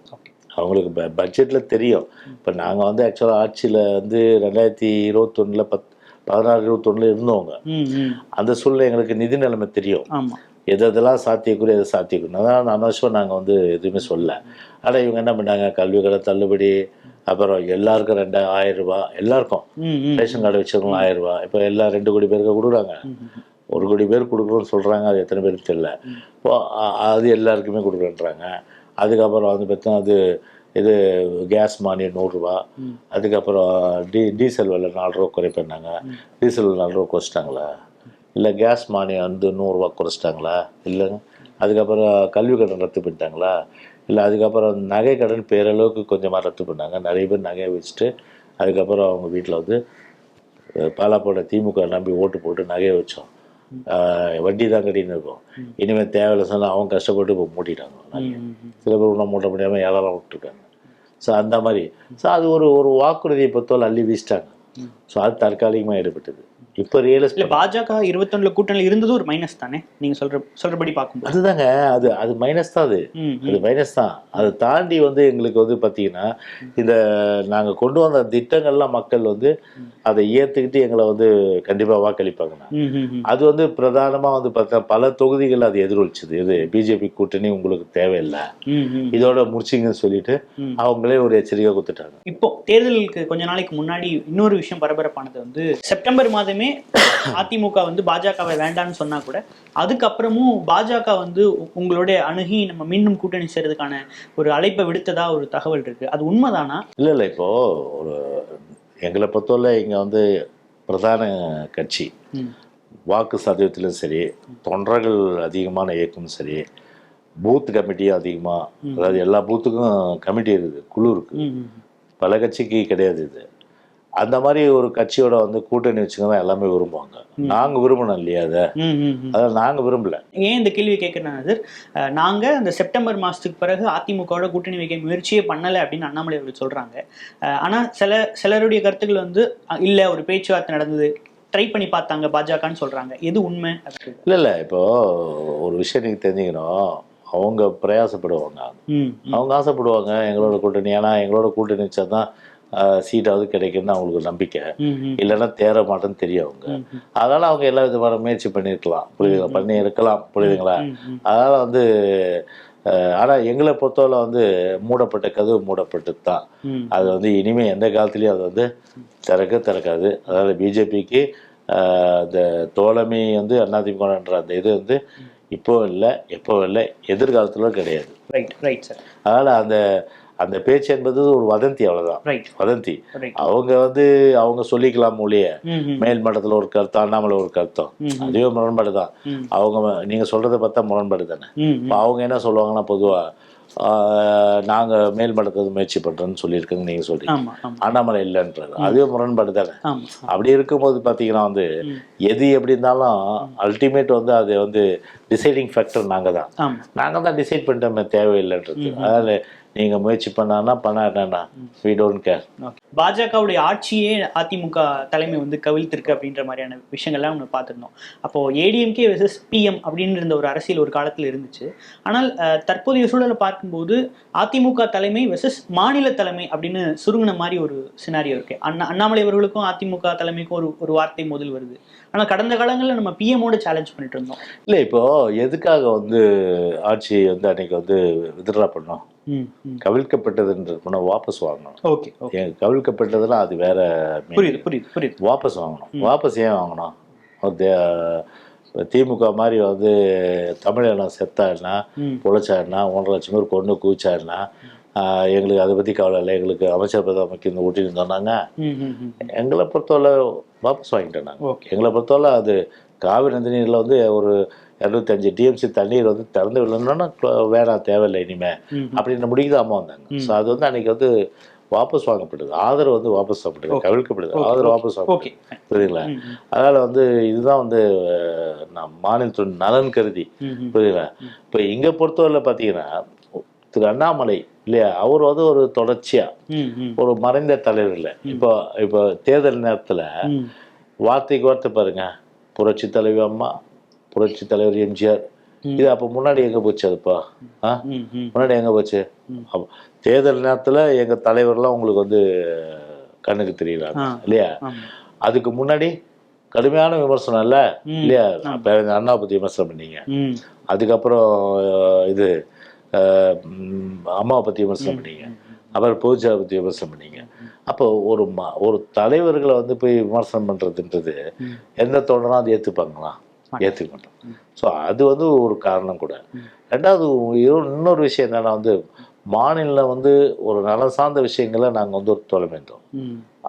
அவங்களுக்கு பட்ஜெட்டில் தெரியும். இப்போ நாங்கள் வந்து ஆக்சுவலாக ஆட்சியில் வந்து 2021 16-21 இருந்தவங்க. அந்த சூழ்நிலை எங்களுக்கு நிதி நிலைமை தெரியும். எதெல்லாம் சாத்தியக்குரிய எது சாத்தியக்குரிய அதான் அனவசியம் நாங்கள் வந்து எதுவுமே சொல்லலை. ஆனால் இவங்க என்ன பண்ணாங்க, கல்வி கடன் தள்ளுபடி, அப்புறம் எல்லாருக்கும் 2000 ரூபாய், எல்லாருக்கும் ரேஷன் கார்டு வச்சவங்களும் 1000 ரூபாய். இப்போ எல்லாம் 2 கோடி பேருக்கு கொடுக்குறாங்க. 1 கோடி பேர் கொடுக்குறோன்னு சொல்கிறாங்க. அது எத்தனை பேருக்கு தெரியல. இப்போ அது எல்லாருக்குமே கொடுக்குறேன்றாங்க. அதுக்கப்புறம் வந்து பார்த்தா அது இது கேஸ் மானியம் 100 ரூபா. அதுக்கப்புறம் டீசல் விலை 4 ரூபா குறைப்பேன்னாங்க. டீசல் 4 ரூபா குறைச்சிட்டாங்களா? இல்லை கேஸ் மானியம் வந்து 100 ரூபா குறைச்சிட்டாங்களா? இல்லைங்க. அதுக்கப்புறம் கல்வி கடன் ரத்து பண்ணிட்டாங்களா? இல்லை அதுக்கப்புறம் நகை கடன் பேரளவுக்கு கொஞ்சமாக ரத்து பண்ணாங்க. நிறைய பேர் நகையை வச்சுட்டு அதுக்கப்புறம் அவங்க வீட்டில் வந்து பாலாப்போட திமுக நம்பி ஓட்டு போட்டு நகையை வச்சோம். வட்டி தான் கட்டின்னு இருக்கும். இனிமேல் தேவையில்லை சொன்னால் அவங்க கஷ்டப்பட்டு இப்போ மூட்டிட்டாங்க. சில பேர் ஒன்றும் மூட்ட முடியாமல் ஏழாம் விட்டுருக்காங்க. ஸோ அந்த மாதிரி ஸோ அது ஒரு வாக்குறுதியை பொறுத்தவரை அள்ளி வீசிட்டாங்க. ஸோ அது தற்காலிகமாக ஈடுபட்டது. இப்போ ரியலிஸ்ட் பாஜக 21 கூட்டணியில் இருந்தது ஒரு மைனஸ் தானே நீங்கள் சொல்றபடி பார்க்கும்போது. அதுதாங்க, அது மைனஸ் தான். அது மைனஸ் தான். அதை தாண்டி வந்து எங்களுக்கு வந்து பார்த்தீங்கன்னா இந்த நாங்கள் கொண்டு வந்த திட்டங்கள்லாம் மக்கள் வந்து அதை ஏற்றுக்கிட்டு எங்களை வந்து கண்டிப்பாக வாக்களிப்பாங்கண்ணா. அது வந்து பிரதானமாக வந்து பார்த்தா பல தொகுதிகள் அது எதிரொலிச்சுது. இது பிஜேபி கூட்டணி உங்களுக்கு தேவையில்லை, இதோட முடிச்சிங்கன்னு சொல்லிட்டு அவங்களே ஒரு எச்சரிக்கை கொடுத்துட்டாங்க. இப்போ தேர்தலுக்கு கொஞ்ச நாளைக்கு முன்னாடி இன்னொரு விஷயம் பரபரப்பானது வந்து செப்டம்பர் மாதமே அதிமுக வந்து பாஜகவை வேண்டான்னு சொன்னா கூட அதுக்கப்புறமும் பாஜக வந்து உங்களுடைய அணுகி நம்ம மீண்டும் கூட்டணி செய்யறதுக்கான ஒரு அழைப்பை விடுத்ததா ஒரு தகவல் இருக்கு. அது உண்மைதானா? இல்லை இப்போ ஒரு எங்களை பொறுத்தவரை இங்கே வந்து பிரதான கட்சி வாக்கு சதவீதத்திலும் சரி, தொண்டர்கள் அதிகமான இயக்கமும் சரி, பூத் கமிட்டியும் அதிகமாக, அதாவது எல்லா பூத்துக்கும் கமிட்டி இருக்குது, குழு இருக்குது. பல கட்சிக்கு கிடையாது இது. அந்த மாதிரி ஒரு கட்சியோட வந்து கூட்டணி வச்சுக்கதான் எல்லாமே விரும்புவாங்க. நாங்கள் விரும்பணும் இல்லையா? அதாவது நாங்கள் விரும்பல. ஏன் இந்த கேள்வி கேட்குறேன் சார், நாங்கள் அந்த செப்டம்பர் மாதத்துக்கு பிறகு அதிமுகவோட கூட்டணி வைக்க முயற்சியே பண்ணலை அப்படின்னு அண்ணாமலை அவர்கள் சொல்கிறாங்க. ஆனால் சிலருடைய கருத்துக்கள் வந்து இல்லை, ஒரு பேச்சுவார்த்தை நடந்தது, ட்ரை பண்ணி பார்த்தாங்க பாஜகன்னு சொல்கிறாங்க. எது உண்மை? இல்லை இப்போது ஒரு விஷயம் நீங்கள் தெரிஞ்சுக்கணும். அவங்க பிரயாசப்படுவாங்க, அவங்க ஆசைப்படுவாங்க எங்களோட கூட்டணி. ஏன்னா எங்களோட கூட்டணி வச்சா தான் சீட்டாவது கிடைக்குன்னு அவங்களுக்கு நம்பிக்கை. இல்லைன்னா தேர மாட்டேன்னு தெரியும் அவங்க. அதனால அவங்க எல்லா விதமான முயற்சி பண்ணியிருக்கலாம், புரியுதுங்களா, பண்ணி இருக்கலாம், புரியுதுங்களா. அதனால வந்து ஆனால் எங்களை பொறுத்தவரை வந்து மூடப்பட்ட கதவு மூடப்பட்டது தான். அது வந்து இனிமேல் எந்த காலத்துலேயும் அது வந்து திறக்காது. அதாவது பிஜேபிக்கு இந்த தோழமை வந்து அதிமுகன்ற அந்த இது வந்து இப்போ இல்லை, எப்போ இல்லை, எதிர்காலத்தில் கிடையாது. Right sir. அதனால் அந்த பேச்சு என்பது ஒரு வதந்தி, அவ்வளவுதான், வதந்தி. அவங்க வந்து அவங்க சொல்லிக்கலாம் மொழிய மேல் மட்டத்தில் ஒரு கருத்தம், அண்ணாமலை ஒரு கருத்தம், அதுவே முரண்பாடு தான். அவங்க நீங்க சொல்றதை பார்த்தா முரண்பாடு தானே. அவங்க என்ன சொல்லுவாங்கன்னா, பொதுவா நாங்கள் மேல் மட்டத்தை முயற்சி பண்ணுறோன்னு சொல்லியிருக்கோங்க நீங்கள் சொல்றீங்க, அண்ணாமலை இல்லைன்றது அதுவே முரண்பாடு தானே. அப்படி இருக்கும்போது பார்த்தீங்கன்னா வந்து எது எப்படி இருந்தாலும் அல்டிமேட் வந்து அது வந்து டிசைடிங் ஃபேக்டர் நாங்கள் தான் டிசைட் பண்ணிட்டோமே தேவையில்லைன்றது. அதனால நீங்கள் முயற்சி பண்ணான்னா we don't care. பாஜகவுடைய ஆட்சியே அதிமுக தலைமை வந்து கவிழ்த்திருக்கு அப்படின்ற மாதிரியான விஷயங்கள்லாம் நம்ம பார்த்துருந்தோம். அப்போது ஏடிஎம்கே வெர்சஸ் பிஎம் அப்படின்னு இருந்த ஒரு அரசியல் ஒரு காலத்தில் இருந்துச்சு. ஆனால் தற்போதைய சூழலை பார்க்கும்போது அதிமுக தலைமை வெர்சஸ் மாநில தலைமை அப்படின்னு சுருங்கின மாதிரி ஒரு சினாரியோ இருக்கு. அண்ணாமலை அவர்களுக்கும் அதிமுக தலைமைக்கும் ஒரு வார்த்தை முதல் வருது. ஆனால் கடந்த காலங்களில் நம்ம பிஎம்மோட சேலஞ்ச் பண்ணிட்டு இருந்தோம். இல்லை இப்போ எதுக்காக வந்து ஆட்சி வந்து அன்னைக்கு வந்து வித்ட்ரா பண்ணோம், கவிழ்க்கப்பட்டதுன்ற வாபஸ் வாங்கணும். கவிழ்க்கப்பட்டதுன்னா அது வேற, புரியுது. வாபஸ் வாங்கணும். வாபஸ் ஏன் வாங்கணும்? திமுக மாதிரி வந்து தமிழகம் செத்தாருன்னா, பொழைச்சாருன்னா, 1.5 லட்சம் பேர் கொண்டு கூச்சாருன்னா எங்களுக்கு அதை பற்றி கவலை இல்லை, எங்களுக்கு அமைச்சர் பதவி முக்கியம் ஊட்டின்னு சொன்னாங்க. எங்களை பொறுத்தவரை வாபஸ் வாங்கிட்டோம் நாங்கள். எங்களை பொறுத்தவரை அது காவிரி நதிநீரில் வந்து ஒரு 205 டிஎம்சி தண்ணீர் வந்து திறந்து விடணும்னா வேணாம், தேவையில்லை இனிமே அப்படின்னு முடிக்குது அம்மா வந்தாங்க. ஸோ அது வந்து அன்னைக்கு வந்து வாபஸ் வாங்கப்படுது, ஆதரவு வந்து வாபஸ் வாங்கப்படுது, கவிழ்க்கப்படுது, ஆதரவு வாபஸ் ஓகே வாங்கப்படுது. புரியுதுங்களா? அதனால வந்து இதுதான் வந்து மாநிலத்தின் நலன் கருதி. புரியுதுங்களா? இப்போ இங்கே பொறுத்தவரையில் பார்த்தீங்கன்னா திரு அண்ணாமலை இல்லையா, அவர் வந்து ஒரு தொடர்ச்சியா ஒரு மறைந்த தலைவர் இல்லை. இப்போ இப்போ தேர்தல் நேரத்தில் வார்த்தைக்கு வார்த்தை பாருங்க, புரட்சி தலைவி அம்மா, புரட்சி தலைவர் எம்ஜிஆர், இது அப்போ முன்னாடி எங்கே போச்சு? அதுப்பா முன்னாடி எங்கே போச்சு? தேர்தல் நேரத்தில் எங்கள் தலைவர்லாம் உங்களுக்கு வந்து கண்ணுக்கு தெரியலாம் இல்லையா? அதுக்கு முன்னாடி கடுமையான விமர்சனம் இல்லை இல்லையா? அண்ணா பற்றி விமர்சனம் பண்ணீங்க, அதுக்கப்புறம் இது அம்மாவை பற்றி விமர்சனம் பண்ணீங்க, அப்புறம் பொதுச்சாவை பற்றி விமர்சனம் பண்ணீங்க. அப்போ ஒரு தலைவர்களை வந்து போய் விமர்சனம் பண்ணுறதுன்றது எந்த தோழரும் அது ஏற்றுப்பாங்களா? ஏற்றுக்க மாட்டோம். ஸோ அது வந்து ஒரு காரணம் கூட. ரெண்டாவது இன்னொரு விஷயம் என்னன்னா வந்து மாநிலம் வந்து ஒரு நலம் சார்ந்த விஷயங்களை நாங்கள் வந்து ஒரு தொலைமைந்தோம்.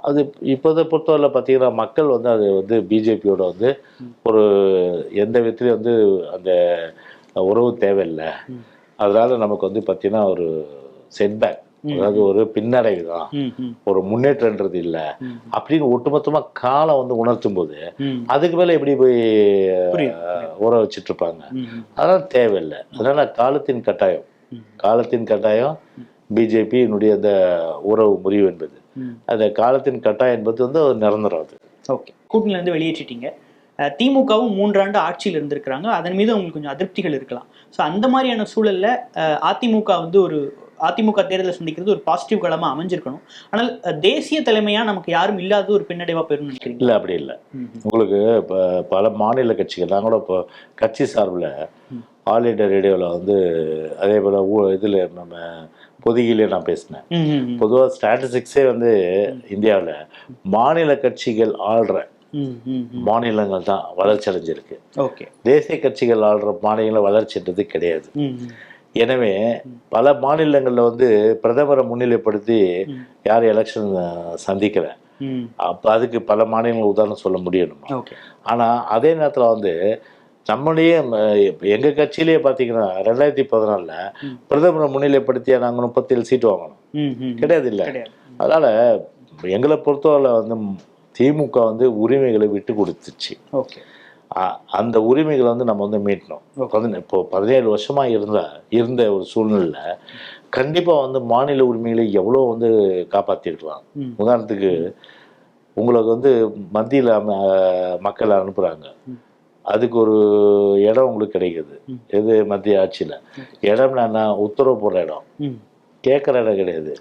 அது இப்போதை பொறுத்தவரை பார்த்தீங்கன்னா மக்கள் வந்து அது வந்து பிஜேபியோட வந்து ஒரு எந்த விதத்துலையும் வந்து அந்த உறவு தேவையில்லை, அதனால நமக்கு வந்து பார்த்தீங்கன்னா ஒரு செட்பேக், அதாவது ஒரு பின்னடைவு தான், ஒரு முன்னேற்றன்றது இல்லை அப்படின்னு ஒட்டுமொத்தமாக காலம் வந்து உணர்த்தும் போது அதுக்கு மேலே எப்படி போய் உற வச்சுட்டு இருப்பாங்க? அதனால தேவையில்லை. அதனால காலத்தின் கட்டாயம் பிஜேபியினுடைய அந்த உறவு முறிவு என்பது, அந்த காலத்தின் கட்டாயம் என்பது வந்து நிரந்தரம். அது ஓகே. கூட்டணியில இருந்து வெளியேற்றிட்டீங்க. திமுகவும் 3 ஆண்டு ஆட்சியில் இருந்திருக்கிறாங்க, அதன் மீது உங்களுக்கு கொஞ்சம் அதிருப்திகள் இருக்கலாம். ஸோ அந்த மாதிரியான சூழல்ல அதிமுக வந்து அதிமுக தேர்தலை சந்திக்கிறது ஒரு பாசிட்டிவ் களமா அமைஞ்சிருக்கணும். ஆனால் தேசிய தலைமையா நமக்கு யாரும் இல்லாத ஒரு பின்னடைவா போயிடும் நினைக்கிறீங்க? இல்லை, அப்படி இல்லை. உங்களுக்கு இப்போ பல மாநில கட்சிகள், நான் கூட இப்போ கட்சி சார்பில் ஆல் இண்டியா ரேடியோவில் வந்து அதே போல் இதில் நம்ம பொதுகிலே நான் பேசினேன். பொதுவாக ஸ்டாட்டிஸ்டிக்ஸே வந்து இந்தியாவில் மாநில கட்சிகள் ஆள்ற மாநிலங்கள் தான் வளர்ச்சி அடைஞ்சிருக்கு. தேசிய கட்சிகள் ஆள்ற மாநில வளர்ச்சின்றது கிடையாது. எனவே பல மாநிலங்களில் வந்து பிரதமரை முன்னிலைப்படுத்தி யார் எலெக்ஷன் சந்திக்கல, அப்போ அதுக்கு பல மாநிலங்கள் உதாரணம் சொல்ல முடியணும். ஆனால் அதே நேரத்தில் வந்து நம்முடைய எங்கள் கட்சியிலேயே பார்த்தீங்கன்னா 2014 பிரதமரை முன்னிலைப்படுத்தியா நாங்கள் 37 சீட்டு வாங்கணும் கிடையாது இல்லை. அதனால் எங்களை பொறுத்தவரை வந்து திமுக வந்து உரிமைகளை விட்டு கொடுத்துச்சு. அந்த உரிமைகளை வந்து நம்ம வந்து மீட்டணும். இப்போ 17 வருஷமாக இருந்த ஒரு சூழ்நிலையில் கண்டிப்பாக வந்து மாநில உரிமைகளை எவ்வளோ வந்து காப்பாற்றிருக்கலாம். உதாரணத்துக்கு உங்களுக்கு வந்து மத்தியில் மக்கள் அனுப்புகிறாங்க, அதுக்கு ஒரு இடம் உங்களுக்கு கிடைக்குது. எது மத்திய ஆட்சியில் இடம்னா என்ன? உத்தரவு போடுற இடம், கேட்குற இடம் கிடையாது.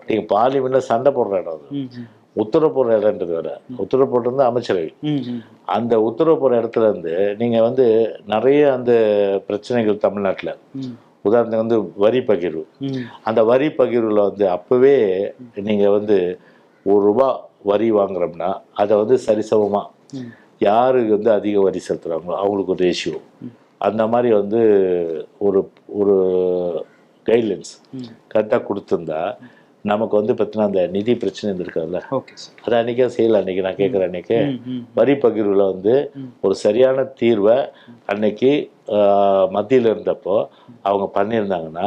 நீங்கள் பார்லிமெண்ட்டில் சண்டை போடுற இடம். அது உத்தரவு போடுற இடம்ன்றது வேற. உத்தரவு போட்டிருந்தா அமைச்சரவை. அந்த உத்தரவு போடுற இடத்துல இருந்து நீங்கள் வந்து நிறைய அந்த பிரச்சனைகள் தமிழ்நாட்டில், உதாரணத்துக்கு வந்து வரி பகிர்வு, அந்த வரி பகிர்வில் வந்து அப்போவே நீங்கள் வந்து ₹1 வரி வாங்குறோம்னா அதை வந்து சரிசமமாக யாருக்கு வந்து அதிக வரி செலுத்துகிறாங்களோ அவங்களுக்கு ஒரு ரேஷியோ, அந்த மாதிரி வந்து ஒரு ஒரு கைட்லைன்ஸ் கரெக்டாக கொடுத்துருந்தா நமக்கு வந்து பார்த்தீங்கன்னா அந்த நிதி பிரச்சனை இருந்திருக்காதுல்ல. அதை அன்றைக்கே செய்யலை. அன்றைக்கி நான் கேட்குறேன், அன்றைக்கி வரி பகிர்வில் வந்து ஒரு சரியான தீர்வை அன்னைக்கு மத்தியில் இருந்தப்போ அவங்க பண்ணியிருந்தாங்கன்னா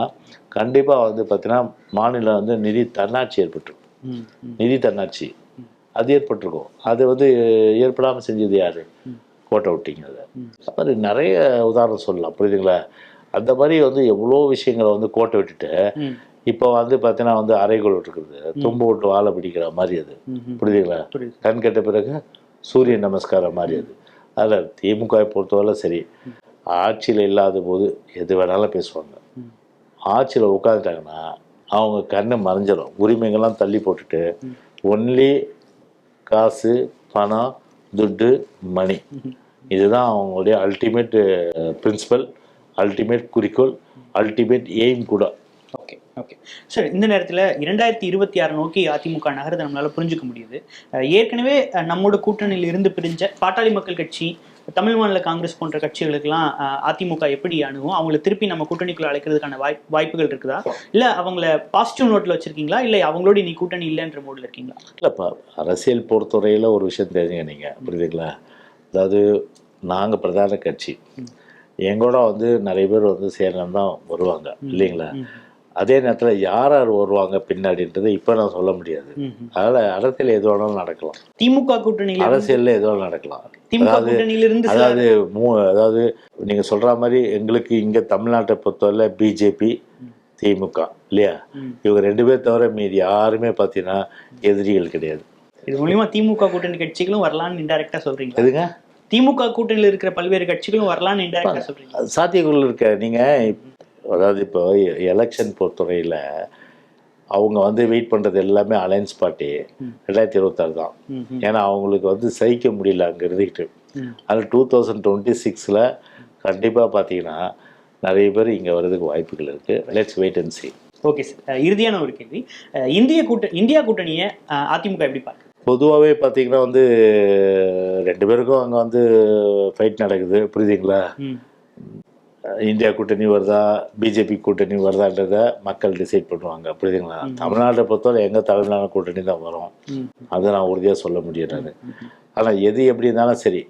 கண்டிப்பாக வந்து பார்த்தீங்கன்னா மாநிலம் வந்து நிதி தன்னாட்சி ஏற்பட்டுருக்கும். நிதி தன்னாட்சி அது ஏற்பட்டிருக்கும். அது வந்து ஏற்படாமல் செஞ்சது யார்? கோட்டை விட்டிங்க. அதை அது மாதிரி நிறைய உதாரணம் சொல்லலாம். புரியுதுங்களா? அந்த மாதிரி வந்து எவ்வளோ விஷயங்களை வந்து கோட்டை விட்டுட்டு இப்போ வந்து பார்த்தீங்கன்னா வந்து அறைகோள் இருக்குது, தும்பு விட்டு வாழை பிடிக்கிற மாதிரி. அது புரியுதுங்களா? கண் கெட்ட பிறகு சூரிய நமஸ்காரம் மாதிரி. அது அதில் திமுகவை பொறுத்தவரை சரி, ஆட்சியில் இல்லாத போது எது வேணாலும் பேசுவாங்க. ஆட்சியில் உட்காந்துட்டாங்கன்னா அவங்க கண்ணை மறைஞ்சிடும். உரிமைகள்லாம் தள்ளி போட்டுட்டு ஒன்லி காசு, பணம், துட்டு, மணி, இதுதான் அவங்களுடைய அல்டிமேட் பிரின்சிபல், அல்டிமேட் குறிக்கோள், அல்டிமேட் எய்ம் கூட. ஓகே சார், இந்த நேரத்தில் 2026 நோக்கி அதிமுக நகரத்தை நம்மளால் புரிஞ்சுக்க முடியுது. ஏற்கனவே நம்மோட கூட்டணியில் இருந்து பிரிஞ்ச பாட்டாளி மக்கள் கட்சி, தமிழ் மாநில காங்கிரஸ் போன்ற கட்சிகளுக்கெல்லாம் அதிமுக எப்படி அணுகும்? அவங்கள திருப்பி நம்ம கூட்டணிக்குள்ள அழைக்கிறதுக்கான வாய்ப்புகள் இருக்குதா? இல்லை அவங்கள பாசிட்டிவ் நோட்டில் வச்சுருக்கீங்களா? இல்லை அவங்களோட நீ கூட்டணி இல்லைன்ற மோடில் இருக்கீங்களா? இல்லைப்பா, அரசியல் பொறுத்தவரையில் ஒரு விஷயம் தெரிஞ்சுங்க நீங்கள், புரியுதுங்களா? அதாவது நாங்கள் பிரதான கட்சி, எங்களோட வந்து நிறைய பேர் வந்து சேரணும் தான் வருவாங்க இல்லைங்களா? அதே நேரத்தில் யார் யார் வருவாங்க பின்னாடின்றது இப்போ நான் சொல்ல முடியாது. அதனால் அரசியல் எது வேணாலும் நடக்கலாம். திமுக கூட்டணியில அரசியலில் எது வேணாலும் நடக்கலாம். திமுக கூட்டணியிலிருந்து அதாவது நீங்கள் சொல்கிற மாதிரி எங்களுக்கு இங்கே தமிழ்நாட்டை பொறுத்தவரை பிஜேபி, திமுக இல்லையா, இவங்க 2 பேர் தவிர மீதி யாருமே பார்த்தீங்கன்னா எதிரிகள் கிடையாது. இது மூலியமா திமுக கூட்டணி கட்சிகளும் வரலான்னு இன்டைரக்டா சொல்றீங்க. எதுங்க? திமுக கூட்டணியில் இருக்கிற பல்வேறு கட்சிகளும் வரலான்னு இன்டைரக்டா சொல்றீங்க. சாத்தியக்குள் இருக்க நீங்கள் அதாவது இப்போ எலெக்ஷன் பொறுத்தவரையில் அவங்க வந்து வெயிட் பண்ணுறது எல்லாமே அலையன்ஸ் பார்ட்டி 2026 தான். ஏன்னா அவங்களுக்கு சகிக்க முடியல அங்கே இருந்துக்கிட்டு. அதில் 2026 கண்டிப்பாக பார்த்தீங்கன்னா நிறைய பேர் இங்கே வர்றதுக்கு வாய்ப்புகள் இருக்குது. Let's wait and see. Okay sir, இறுதியான ஒரு கேள்வி. இந்தியா கூட்டணியை அதிமுக எப்படி பார்க்குது? பொதுவாகவே பார்த்தீங்கன்னா 2 பேருக்கும் அங்கே ஃபைட் நடக்குது, புரியுதுங்களா? இந்தியா கூட்டணி வருதா, பிஜேபி கூட்டணி வருதான்றத மக்கள் டிசைட் பண்ணுவாங்க, புரியுதுங்களா? தமிழ்நாட்டை பொறுத்தவரை எங்கள் தமிழ்நாடு கூட்டணி தான் வரும், அதை நான் உறுதியாக சொல்ல முடியும் நான். ஆனால் எது எப்படி இருந்தாலும் சரி,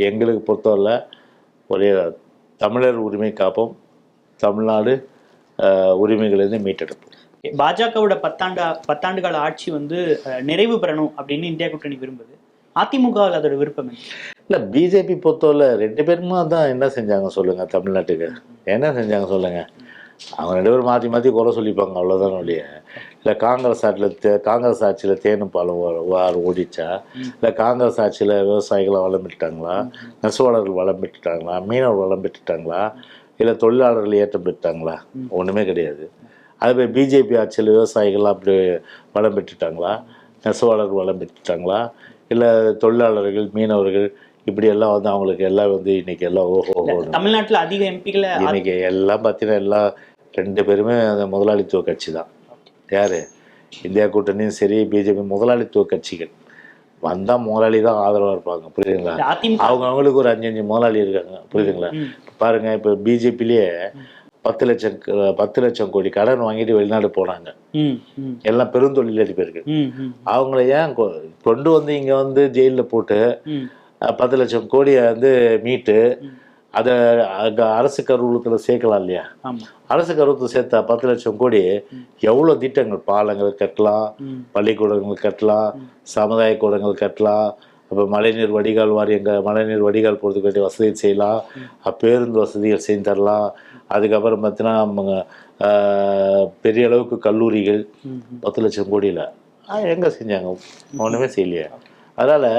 எங்களுக்கு பொறுத்தவரை ஒரே தமிழர் உரிமை காப்போம், தமிழ்நாடு உரிமைகளிலிருந்து மீட்டெடுப்போம். பாஜகவோட 10 கால ஆட்சி நிறைவு பெறணும் அப்படின்னு இந்தியா கூட்டணி விரும்புது. அதிமுகவில் அதோட விருப்பம் இல்லை, பிஜேபி பொறுத்தவரை 2 பேருமா தான் என்ன செஞ்சாங்க சொல்லுங்க, தமிழ்நாட்டுக்கு என்ன செஞ்சாங்க சொல்லுங்க. அவங்க 2 பேரும் மாற்றி மாற்றி குறை சொல்லிப்பாங்க, அவ்வளோதான் ஒழிய. இல்லை காங்கிரஸ் ஆட்சியில் தேனும் பாலும் ஓடிச்சா, இல்லை காங்கிரஸ் ஆட்சியில் விவசாயிகளை வளம் பெற்றுட்டாங்களா, நெசவாளர்கள் வளம் பெற்றுட்டாங்களா, மீனவர் வளம் பெற்றுட்டாங்களா, இல்லை தொழிலாளர்கள் ஏற்றம் பெற்றுட்டாங்களா? ஒன்றுமே கிடையாது. அதுவே பிஜேபி ஆட்சியில் விவசாயிகள்லாம் அப்படி வளம் பெற்றுட்டாங்களா, நெசவாளர்கள் வளம் பெற்றுட்டாங்களா, இல்லை தொழிலாளர்கள் மீனவர்கள் இப்படியெல்லாம் அவங்களுக்கு எல்லாம் இன்னைக்கு எல்லாம் தமிழ்நாட்டில் அதிக எம்பிகளை இன்னைக்கு எல்லாம் பார்த்தீங்கன்னா எல்லாம் 2 பேருமே அந்த முதலாளித்துவ கட்சி தான். யார்? இந்தியா கூட்டணியும் சரி, பிஜேபி முதலாளித்துவ கட்சிகள் வந்தால் முதலாளி தான் ஆதரவாக இருப்பாங்க, புரியுதுங்களா? அவங்களுக்கு ஒரு 5 முதலாளி இருக்காங்க, புரியுதுங்களா? பாருங்க, இப்போ பிஜேபிலேயே 10 லட்சம் கோடி கடன் வாங்கிட்டு வெளிநாடு போனாங்க, எல்லாம் பெருந்தொழிலதிபர்கள். அவங்கள ஏன் கொண்டு இங்கே ஜெயிலில் போட்டு 10 லட்சம் கோடியை மீட்டு அதை அரசு கருவூலத்தில் சேர்க்கலாம் இல்லையா? அரசு கருவூலத்தில் சேர்த்தா 10 லட்சம் கோடி எவ்வளோ திட்டங்கள், பாலங்கள் கட்டலாம், பள்ளிக்கூடங்கள் கட்டலாம், சமுதாய கூடங்கள் கட்டலாம், அப்போ மழைநீர் வடிகால் மழைநீர் வடிகால் போகிறதுக்கு வேண்டிய வசதி செய்யலாம், பேருந்து வசதிகள் செஞ்சு தரலாம். அதுக்கப்புறம் பார்த்தீங்கன்னா பெரிய அளவுக்கு கல்லூரிகள் 10 லட்சம் கோடியில் எங்கே செஞ்சாங்க? ஒன்றுமே செய்யலையே. அதனால்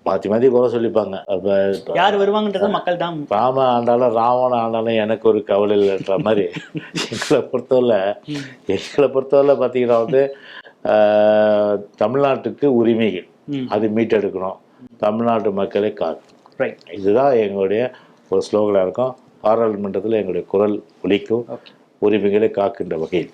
மாற்றி மாற்றி குறை சொல்லிப்பாங்க. அப்போ யார் வருவாங்கன்றது மக்கள் தான். ராமன் ஆண்டாலும் எனக்கு ஒரு கவலை இல்லைன்ற மாதிரி எங்களை பொறுத்தவரை பார்த்தீங்கன்னா தமிழ்நாட்டுக்கு உரிமைகள் அது மீட்டெடுக்கணும், தமிழ்நாட்டு மக்களை காக்கும். இதுதான் எங்களுடைய ஒரு ஸ்லோகனாக இருக்கும். பாராளுமன்றத்தில் எங்களுடைய குரல் ஒலிக்கும், உரிமைகளை காக்கின்ற வகையில்.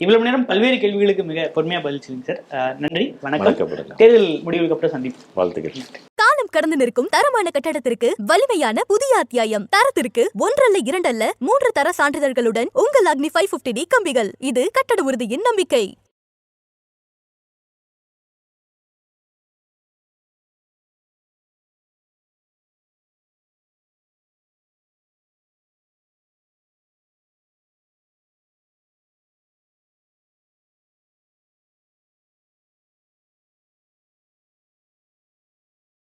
இவ்வளவு நேரம் பல்வேறு கேள்விகளுக்கு மிக பொறுமையாக பதில் சொல்லுங்க சார். நன்றி, வணக்கம். தேர்தல் முடிவுக்கு அப்புறம் சந்திப்போம். வாழ்த்துக்கள். காலம் கடந்து நிற்கும் தரமான கட்டடத்திற்கு வலிமையான புதிய அத்தியாயம். தரத்திற்கு 1 அல்ல 2 அல்ல 3 தர சான்றிதழ்களுடன் உங்கள் அக்னி 550D கம்பிகள். இது கட்டட உறுதியின் நம்பிக்கை.